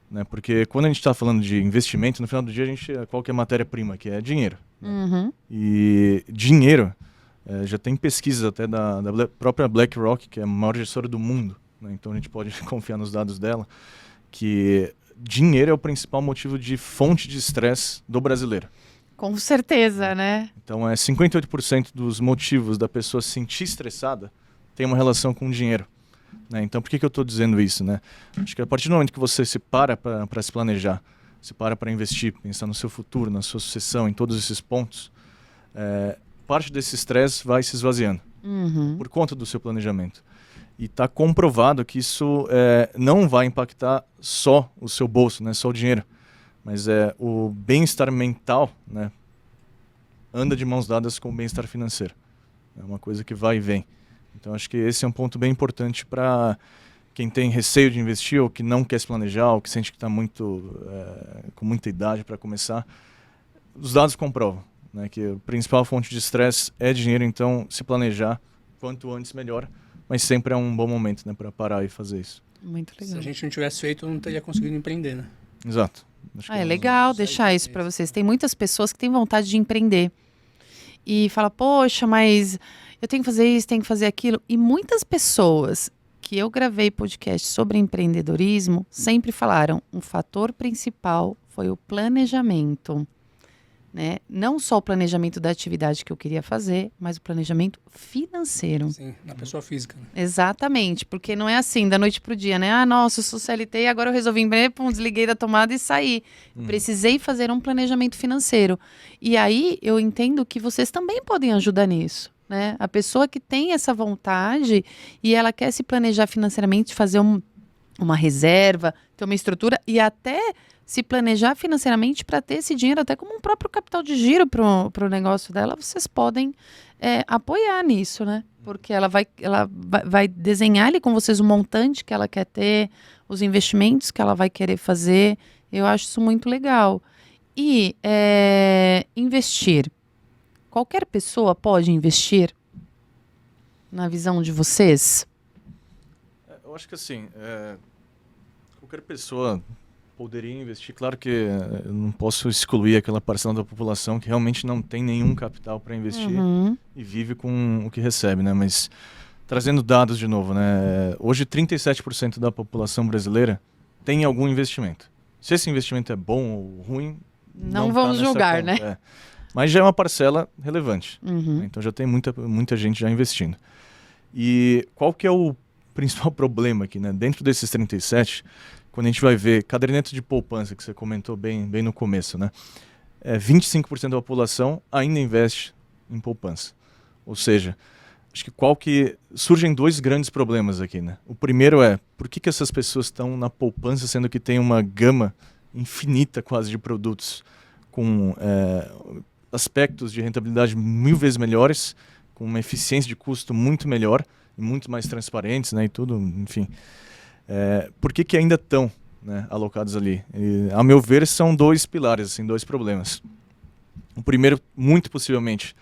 Né? Porque quando a gente está falando de investimento, no final do dia, qual que é a matéria-prima, que é dinheiro. Né? E dinheiro, já tem pesquisas até da própria BlackRock, que é a maior gestora do mundo, né? Então a gente pode confiar nos dados dela, que dinheiro é o principal motivo de fonte de estresse do brasileiro. Com certeza, né? Então 58% dos motivos da pessoa se sentir estressada tem uma relação com dinheiro. Né? Então por que eu estou dizendo isso? Né? Acho que a partir do momento que você se para se planejar, se para investir, pensar no seu futuro, na sua sucessão, em todos esses pontos, parte desse estresse vai se esvaziando por conta do seu planejamento. E está comprovado que isso não vai impactar só o seu bolso, né? Só o dinheiro, mas o bem-estar mental, né? Anda de mãos dadas com o bem-estar financeiro. É uma coisa que vai e vem. Então acho que esse é um ponto bem importante para quem tem receio de investir ou que não quer se planejar ou que sente que está com muita idade para começar. Os dados comprovam, né, que a principal fonte de estresse é dinheiro, então se planejar quanto antes melhor, mas sempre é um bom momento, né, para parar e fazer isso. Muito legal. Se a gente não tivesse feito, não teria conseguido empreender, né? Exato. Acho que É legal deixar isso para vocês. Tem muitas pessoas que têm vontade de empreender e fala, poxa, mas eu tenho que fazer isso, tenho que fazer aquilo. E muitas pessoas que eu gravei podcast sobre empreendedorismo sempre falaram, um fator principal foi o planejamento. Né? Não só o planejamento da atividade que eu queria fazer, mas o planejamento financeiro. Sim, na pessoa física. Né? Exatamente, porque não é assim, da noite pro dia, né? Ah, nossa, eu sou CLT e agora eu resolvi empreender, desliguei da tomada e saí. Precisei fazer um planejamento financeiro. E aí eu entendo que vocês também podem ajudar nisso. Né? A pessoa que tem essa vontade e ela quer se planejar financeiramente, fazer uma reserva, ter uma estrutura e até se planejar financeiramente para ter esse dinheiro até como um próprio capital de giro para o negócio dela, vocês podem apoiar nisso, né? Porque ela vai desenhar ali com vocês o montante que ela quer ter, os investimentos que ela vai querer fazer. Eu acho isso muito legal. E investir. Qualquer pessoa pode investir? Na visão de vocês? Eu acho que assim, qualquer pessoa poderia investir. Claro que eu não posso excluir aquela parcela da população que realmente não tem nenhum capital para investir e vive com o que recebe, né? Mas trazendo dados de novo, né? Hoje 37% da população brasileira tem algum investimento. Se esse investimento é bom ou ruim, não vamos julgar, conta, né? Mas já é uma parcela relevante. Né? Então já tem muita gente já investindo. E qual que é o principal problema aqui, né? Dentro desses 37%, quando a gente vai ver caderneta de poupança, que você comentou bem no começo, né? 25% da população ainda investe em poupança. Ou seja, acho que surgem dois grandes problemas aqui, né? O primeiro por que essas pessoas estão na poupança, sendo que tem uma gama infinita quase de produtos com aspectos de rentabilidade 1000 vezes melhores, com uma eficiência de custo muito melhor e muito mais transparentes, né? E tudo, enfim. Por que ainda estão né, alocados ali. E, a meu ver, são dois pilares, assim, dois problemas. O primeiro, muito possivelmente,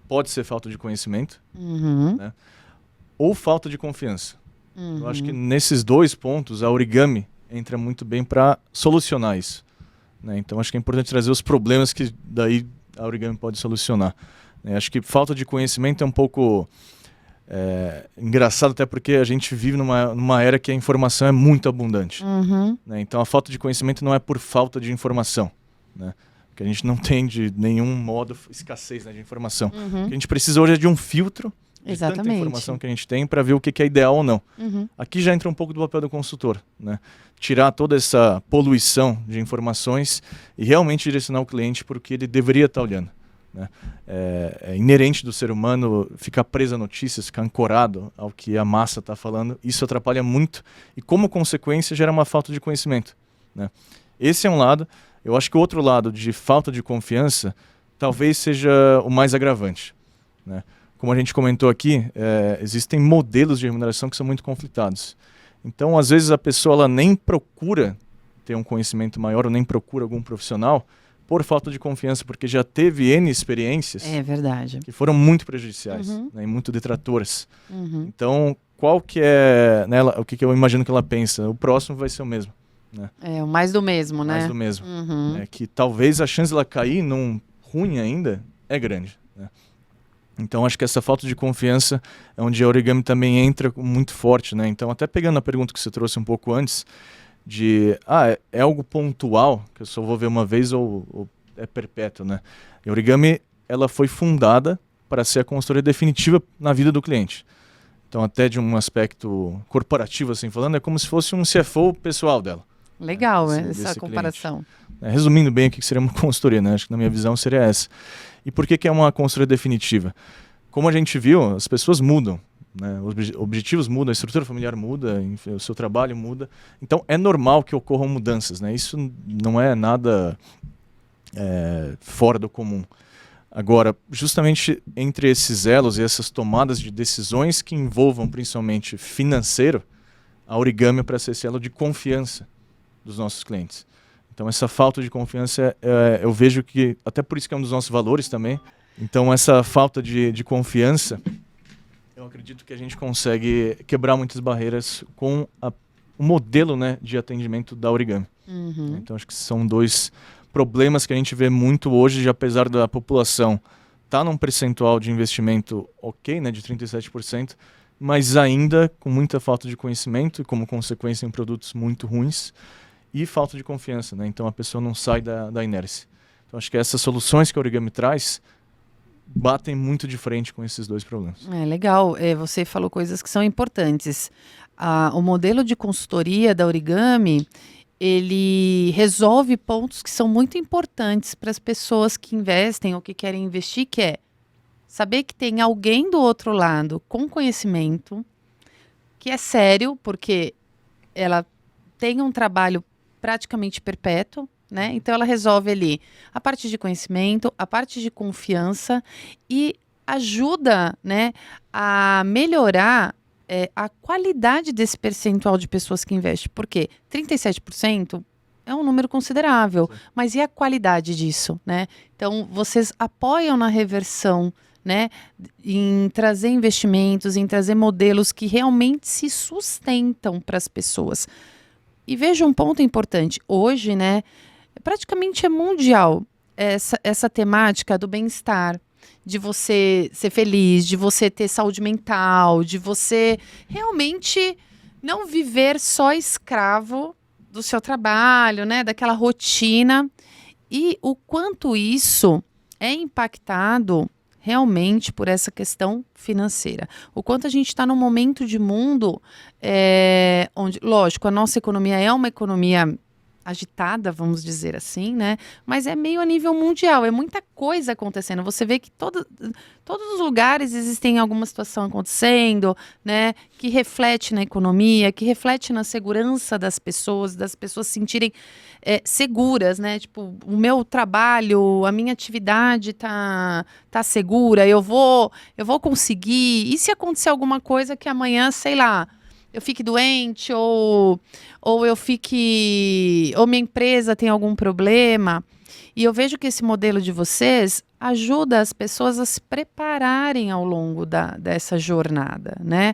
pode ser falta de conhecimento, né, ou falta de confiança. Eu acho que nesses dois pontos, a Origami entra muito bem para solucionar isso, né? Então, acho que é importante trazer os problemas que daí a Origami pode solucionar. Acho que falta de conhecimento é um pouco engraçado, até porque a gente vive numa era que a informação é muito abundante. Né? Então, a falta de conhecimento não é por falta de informação, né? Porque a gente não tem de nenhum modo escassez, né, de informação. O que a gente precisa hoje é de um filtro de tanta informação que a gente tem para ver o que é ideal ou não. Aqui já entra um pouco do papel do consultor, né? Tirar toda essa poluição de informações e realmente direcionar o cliente para o que ele deveria estar olhando, né? É inerente do ser humano ficar preso a notícias, ficar ancorado ao que a massa está falando. Isso atrapalha muito e, como consequência, gera uma falta de conhecimento, né? Esse é um lado. Eu acho que o outro lado, de falta de confiança, talvez seja o mais agravante, né? Como a gente comentou aqui, existem modelos de remuneração que são muito conflitados. Então, às vezes, a pessoa ela nem procura ter um conhecimento maior ou nem procura algum profissional por falta de confiança, porque já teve N experiências que foram muito prejudiciais, né, e muito detratoras. Então, qual que é, né, o que eu imagino que ela pensa? O próximo vai ser o mesmo, né? O mais do mesmo, né? Mais do mesmo. Que talvez a chance dela cair num ruim ainda é grande, né? Então, acho que essa falta de confiança é onde a Origami também entra muito forte, né? Então, até pegando a pergunta que você trouxe um pouco antes, de, é algo pontual, que eu só vou ver uma vez ou é perpétuo, né? A Origami, ela foi fundada para ser a consultoria definitiva na vida do cliente. Então, até de um aspecto corporativo, assim falando, é como se fosse um CFO pessoal dela. Legal, né? essa comparação. Resumindo bem o que seria uma consultoria, né? Acho que na minha visão seria essa. E por que é uma consultoria definitiva? Como a gente viu, as pessoas mudam, né? Os objetivos mudam, a estrutura familiar muda, enfim, o seu trabalho muda. Então, é normal que ocorram mudanças, né? Isso não é nada fora do comum. Agora, justamente entre esses elos e essas tomadas de decisões que envolvam principalmente financeiro, a Origami é para ser esse elo de confiança dos nossos clientes. Então, essa falta de confiança, eu vejo que, até por isso que é um dos nossos valores também. Então, essa falta de confiança, eu acredito que a gente consegue quebrar muitas barreiras com o modelo, né, de atendimento da Origami. Então, acho que são dois problemas que a gente vê muito hoje, apesar da população estar num percentual de investimento ok, né, de 37%, mas ainda com muita falta de conhecimento e, como consequência, em produtos muito ruins. E falta de confiança, né? Então a pessoa não sai da inércia. Então acho que essas soluções que a Origami traz batem muito de frente com esses dois problemas. Legal, você falou coisas que são importantes. O modelo de consultoria da Origami, ele resolve pontos que são muito importantes para as pessoas que investem ou que querem investir, que é saber que tem alguém do outro lado com conhecimento, que é sério, porque ela tem um trabalho praticamente perpétuo, né? Então ela resolve ali a parte de conhecimento, a parte de confiança e ajuda, né, a melhorar a qualidade desse percentual de pessoas que investem. Porque 37% é um número considerável, mas e a qualidade disso, né? Então vocês apoiam na reversão, né, em trazer investimentos, em trazer modelos que realmente se sustentam para as pessoas. E veja um ponto importante, hoje, né, praticamente é mundial essa temática do bem-estar, de você ser feliz, de você ter saúde mental, de você realmente não viver só escravo do seu trabalho, né, daquela rotina, e o quanto isso é impactado realmente por essa questão financeira. O quanto a gente está num momento de mundo onde, lógico, a nossa economia é uma economia agitada, vamos dizer assim, né? Mas é meio a nível mundial, é muita coisa acontecendo. Você vê que todos os lugares existem alguma situação acontecendo, né? Que reflete na economia, que reflete na segurança das pessoas se sentirem seguras, né? Tipo, o meu trabalho, a minha atividade tá segura, eu vou conseguir. E se acontecer alguma coisa que amanhã, sei lá, eu fique doente ou eu fique ou minha empresa tem algum problema. E eu vejo que esse modelo de vocês ajuda as pessoas a se prepararem ao longo dessa jornada, né?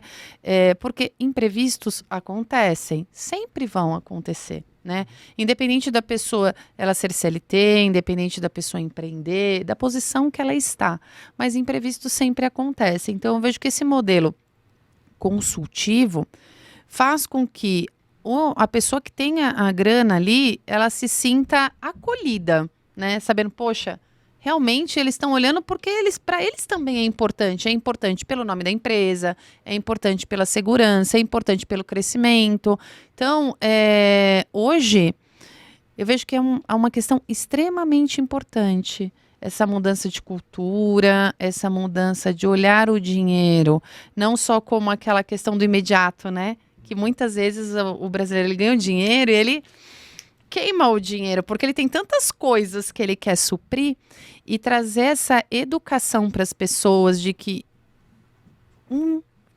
Porque imprevistos acontecem, sempre vão acontecer, né? Independente da pessoa ela ser CLT, independente da pessoa empreender, da posição que ela está, mas imprevistos sempre acontecem. Então eu vejo que esse modelo consultivo faz com que a pessoa que tenha a grana ali, ela se sinta acolhida, né? Sabendo, poxa, realmente eles estão olhando porque para eles também é importante. É importante pelo nome da empresa, é importante pela segurança, é importante pelo crescimento. Então, hoje, eu vejo que é uma questão extremamente importante. Essa mudança de cultura, essa mudança de olhar o dinheiro, não só como aquela questão do imediato, né? Que muitas vezes o brasileiro ele ganha o dinheiro e ele queima o dinheiro, porque ele tem tantas coisas que ele quer suprir, e trazer essa educação para as pessoas de que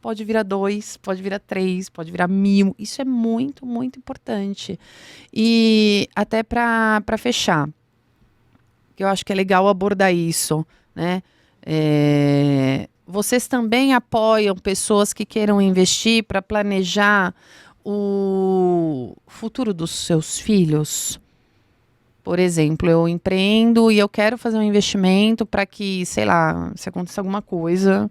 pode virar 2, pode virar 3, pode virar 1.000. Isso é muito, muito importante. E até para fechar, que eu acho que é legal abordar isso, né? Vocês também apoiam pessoas que queiram investir para planejar o futuro dos seus filhos? Por exemplo, eu empreendo e eu quero fazer um investimento para que, sei lá, se acontecer alguma coisa,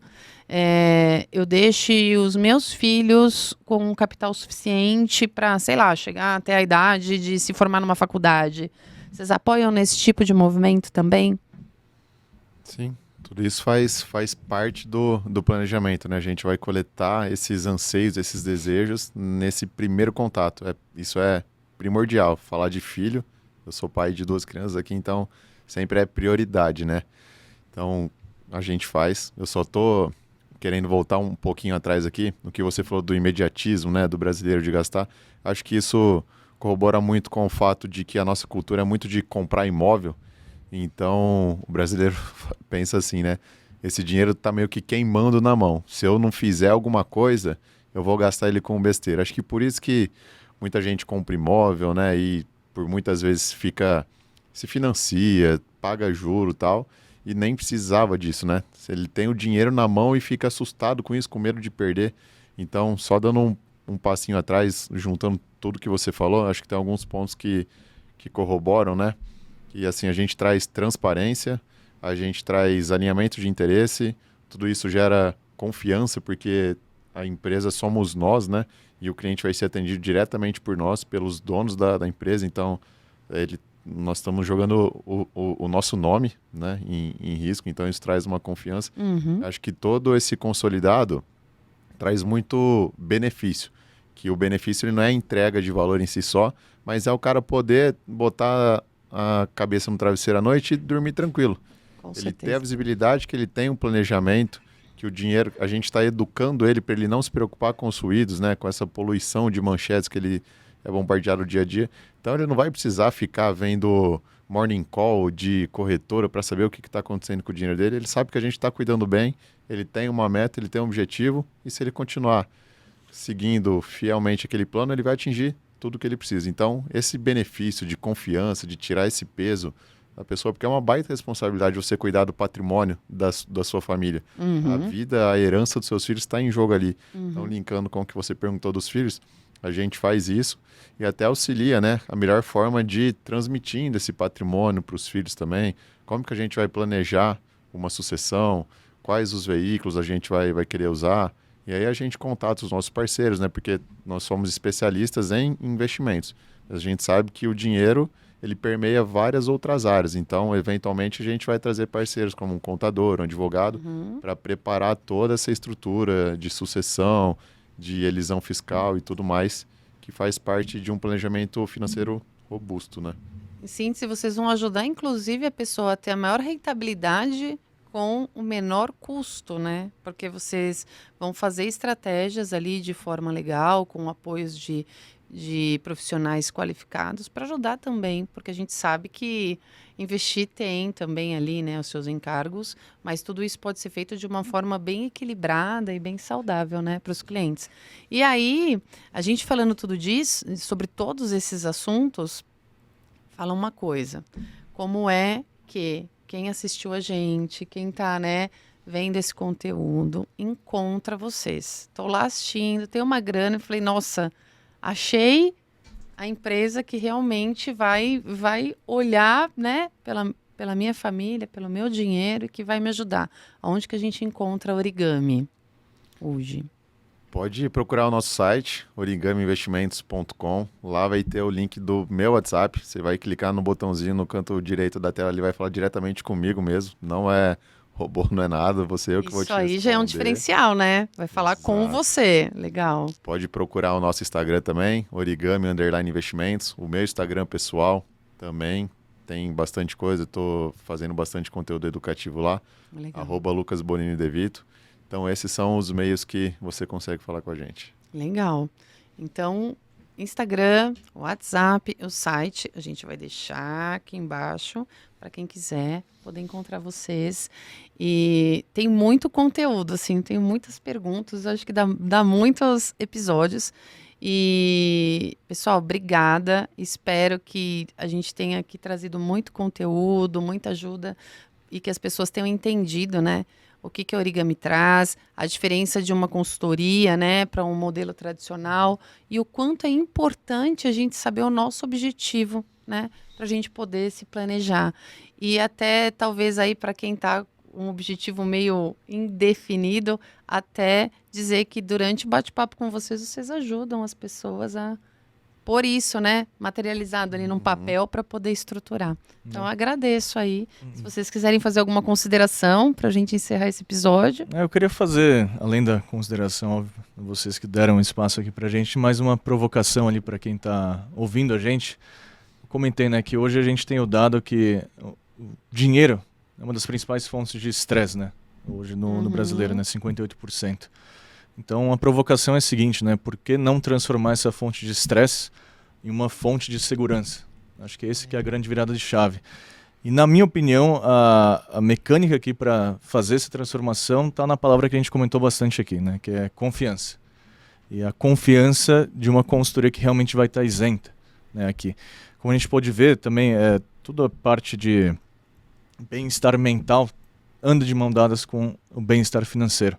eu deixe os meus filhos com um capital suficiente para, sei lá, chegar até a idade de se formar numa faculdade. Vocês apoiam nesse tipo de movimento também? Sim, tudo isso faz parte do planejamento, né? A gente vai coletar esses anseios, esses desejos nesse primeiro contato. Isso é primordial. Falar de filho, eu sou pai de 2 crianças aqui, então sempre é prioridade, né? Então, a gente faz. Eu só tô querendo voltar um pouquinho atrás aqui, no que você falou do imediatismo, né? Do brasileiro de gastar. Acho que isso corrobora muito com o fato de que a nossa cultura é muito de comprar imóvel. Então, o brasileiro pensa assim, né? Esse dinheiro tá meio que queimando na mão. Se eu não fizer alguma coisa, eu vou gastar ele com besteira. Acho que por isso que muita gente compra imóvel, né? E por muitas vezes se financia, paga juro e tal, e nem precisava disso, né? Ele tem o dinheiro na mão e fica assustado com isso, com medo de perder. Então, só dando um passinho atrás, juntando tudo que você falou, acho que tem alguns pontos que corroboram, né? E assim, a gente traz transparência, a gente traz alinhamento de interesse, tudo isso gera confiança, porque a empresa somos nós, né? E o cliente vai ser atendido diretamente por nós, pelos donos da empresa. Então, nós estamos jogando o nosso nome, né, em risco, então isso traz uma confiança. Acho que todo esse consolidado traz muito benefício, que o benefício ele não é a entrega de valor em si só, mas é o cara poder botar a cabeça no travesseiro à noite e dormir tranquilo. Com Ele certeza. ter a visibilidade que ele tem um planejamento, que o dinheiro, a gente está educando ele para ele não se preocupar com os ruídos, né, com essa poluição de manchetes que ele é bombardeado dia a dia. Então ele não vai precisar ficar vendo morning call de corretora para saber o que está acontecendo com o dinheiro dele. Ele sabe que a gente está cuidando bem, ele tem uma meta, ele tem um objetivo, e se ele continuar seguindo fielmente aquele plano, ele vai atingir tudo o que ele precisa. Então, esse benefício de confiança, de tirar esse peso da pessoa, porque é uma baita responsabilidade você cuidar do patrimônio da sua família. A vida, a herança dos seus filhos está em jogo ali. Então, linkando com o que você perguntou dos filhos, a gente faz isso e até auxilia, né? A melhor forma de transmitindo esse patrimônio para os filhos também. Como que a gente vai planejar uma sucessão, quais os veículos a gente vai querer usar. E aí a gente contata os nossos parceiros, né? Porque nós somos especialistas em investimentos. A gente sabe que o dinheiro, ele permeia várias outras áreas. Então, eventualmente, a gente vai trazer parceiros como um contador, um advogado, para preparar toda essa estrutura de sucessão, de elisão fiscal e tudo mais, que faz parte de um planejamento financeiro robusto, né? Em síntese, vocês vão ajudar, inclusive, a pessoa a ter a maior rentabilidade com o menor custo, né? Porque vocês vão fazer estratégias ali de forma legal, com apoios de de profissionais qualificados para ajudar também, porque a gente sabe que investir tem também ali, né, os seus encargos, mas tudo isso pode ser feito de uma forma bem equilibrada e bem saudável, né, para os clientes. E aí, a gente falando tudo disso, sobre todos esses assuntos, fala uma coisa, como é que quem assistiu a gente, quem está, né, vendo esse conteúdo, encontra vocês. Estou lá assistindo, tenho uma grana e falei, nossa, achei a empresa que realmente vai olhar, né, pela minha família, pelo meu dinheiro e que vai me ajudar. Aonde que a gente encontra origami hoje? Pode procurar o nosso site, origamiinvestimentos.com. Lá vai ter o link do meu WhatsApp. Você vai clicar no botãozinho no canto direito da tela, ele vai falar diretamente comigo mesmo. Não é robô, não é nada, você eu que vou te Isso aí já é um responder. diferencial, né? Vai falar com Exato. você. Legal. Pode procurar o nosso Instagram também, origami_investimentos. O meu Instagram pessoal também tem bastante coisa. Estou fazendo bastante conteúdo educativo lá. Legal. @lucasboninidevito. Então esses são os meios que você consegue falar com a gente. Legal. Então, Instagram, WhatsApp, o site, a gente vai deixar aqui embaixo para quem quiser poder encontrar vocês. E tem muito conteúdo, assim, tem muitas perguntas, acho que dá muitos episódios. E, pessoal, obrigada. Espero que a gente tenha aqui trazido muito conteúdo, muita ajuda e que as pessoas tenham entendido, né? O que a origami traz, a diferença de uma consultoria, né, para um modelo tradicional e o quanto é importante a gente saber o nosso objetivo, né, para a gente poder se planejar. E até talvez aí para quem está com um objetivo meio indefinido, até dizer que durante o bate-papo com vocês ajudam as pessoas a pôr isso, né, materializado ali num papel para poder estruturar. Então, eu agradeço aí. Se vocês quiserem fazer alguma consideração para a gente encerrar esse episódio. Eu queria fazer, além da consideração, óbvio, vocês que deram espaço aqui pra gente, mais uma provocação ali para quem está ouvindo a gente. Eu comentei, né, que hoje a gente tem o dado que o dinheiro é uma das principais fontes de estresse, né, hoje no brasileiro, né, 58%. Então, a provocação é a seguinte, né? Por que não transformar essa fonte de estresse em uma fonte de segurança? Acho que esse que é a grande virada de chave. E, na minha opinião, a mecânica aqui para fazer essa transformação está na palavra que a gente comentou bastante aqui, né? Que é confiança. E a confiança de uma consultoria que realmente vai estar isenta, né? Aqui. Como a gente pode ver, também toda a parte de bem-estar mental anda de mão dadas com o bem-estar financeiro.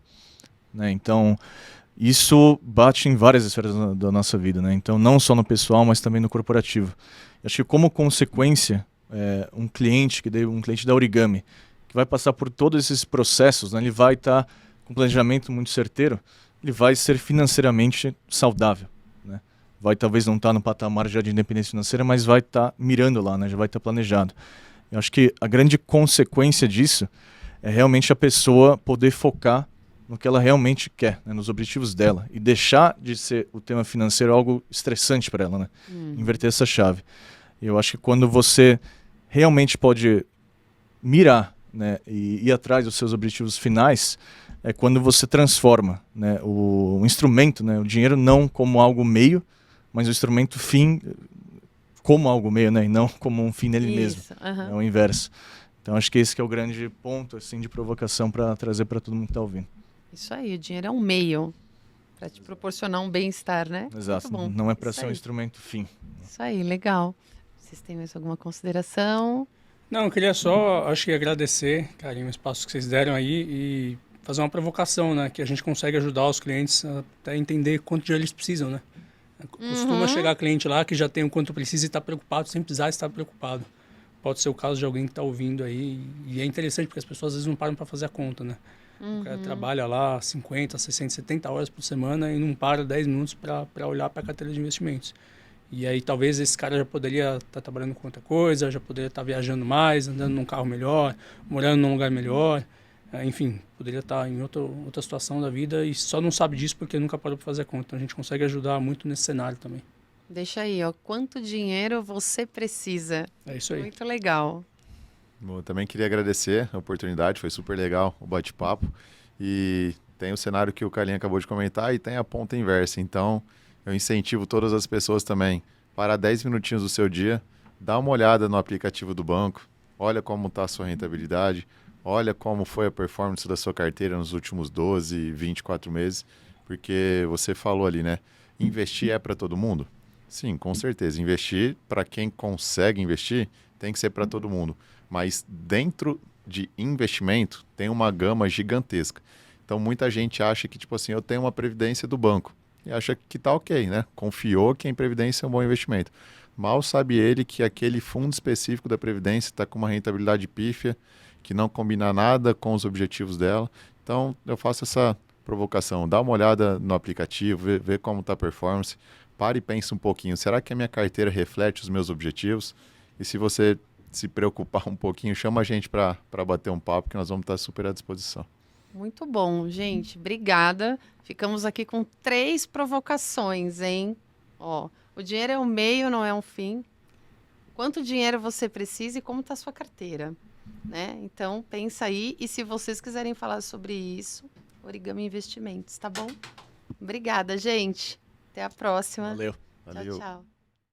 Né? Então, isso bate em várias esferas da nossa vida, né? Então, não só no pessoal, mas também no corporativo. Eu acho que como consequência, um cliente da Origami, que vai passar por todos esses processos, né? Ele vai estar com um planejamento muito certeiro, ele vai ser financeiramente saudável, né? Vai talvez não estar no patamar já de independência financeira, mas vai estar mirando lá, né? Já vai estar planejado. Eu acho que a grande consequência disso é realmente a pessoa poder focar no que ela realmente quer, né, nos objetivos dela, e deixar de ser o tema financeiro algo estressante para ela, né? Inverter essa chave. Eu acho que quando você realmente pode mirar, né, e ir atrás dos seus objetivos finais, é quando você transforma, né, o instrumento, né, o dinheiro não como algo meio, mas o instrumento fim como algo meio, né, e não como um fim nele mesmo. É o inverso. Então acho que esse que é o grande ponto assim, de provocação para trazer para todo mundo que está ouvindo. Isso aí, o dinheiro é um meio para te proporcionar um bem-estar, né? Exato, não é para ser um instrumento fim. Isso aí, legal. Vocês têm mais alguma consideração? Não, eu queria só, acho que agradecer, Karim, o espaço que vocês deram aí e fazer uma provocação, né? Que a gente consegue ajudar os clientes a até entender quanto dinheiro eles precisam, né? Costuma chegar cliente lá que já tem o quanto precisa e está preocupado, sem precisar estar preocupado. Pode ser o caso de alguém que está ouvindo aí. E é interessante porque as pessoas às vezes não param para fazer a conta, né? O cara trabalha lá 50, 60, 70 horas por semana e não para 10 minutos para olhar para a carteira de investimentos. E aí talvez esse cara já poderia estar trabalhando com outra coisa, já poderia estar viajando mais, andando num carro melhor, morando num lugar melhor. Enfim, poderia estar em outra situação da vida e só não sabe disso porque nunca parou para fazer a conta. Então a gente consegue ajudar muito nesse cenário também. Deixa aí, ó, quanto dinheiro você precisa. É isso aí. Muito legal. Bom, eu também queria agradecer a oportunidade, foi super legal o bate-papo. E tem o cenário que o Carlinhos acabou de comentar e tem a ponta inversa. Então, eu incentivo todas as pessoas também para 10 minutinhos do seu dia, dá uma olhada no aplicativo do banco, olha como está a sua rentabilidade, olha como foi a performance da sua carteira nos últimos 12, 24 meses, porque você falou ali, né? Investir é para todo mundo? Sim, com certeza. Investir, para quem consegue investir, tem que ser para todo mundo. Mas dentro de investimento, tem uma gama gigantesca. Então, muita gente acha que, tipo assim, eu tenho uma previdência do banco. E acha que tá ok, né? Confiou que a previdência é um bom investimento. Mal sabe ele que aquele fundo específico da previdência está com uma rentabilidade pífia, que não combina nada com os objetivos dela. Então, eu faço essa provocação. Dá uma olhada no aplicativo, vê como está a performance. Pare e pense um pouquinho. Será que a minha carteira reflete os meus objetivos? E se você se preocupar um pouquinho, chama a gente para bater um papo, que nós vamos estar super à disposição. Muito bom, gente. Obrigada. Ficamos aqui com 3 provocações, hein? Ó, o dinheiro é um meio, não é um fim. Quanto dinheiro você precisa e como está a sua carteira, né? Então, pensa aí. E se vocês quiserem falar sobre isso, Origami Investimentos, tá bom? Obrigada, gente. Até a próxima. Valeu. Valeu. Tchau, tchau.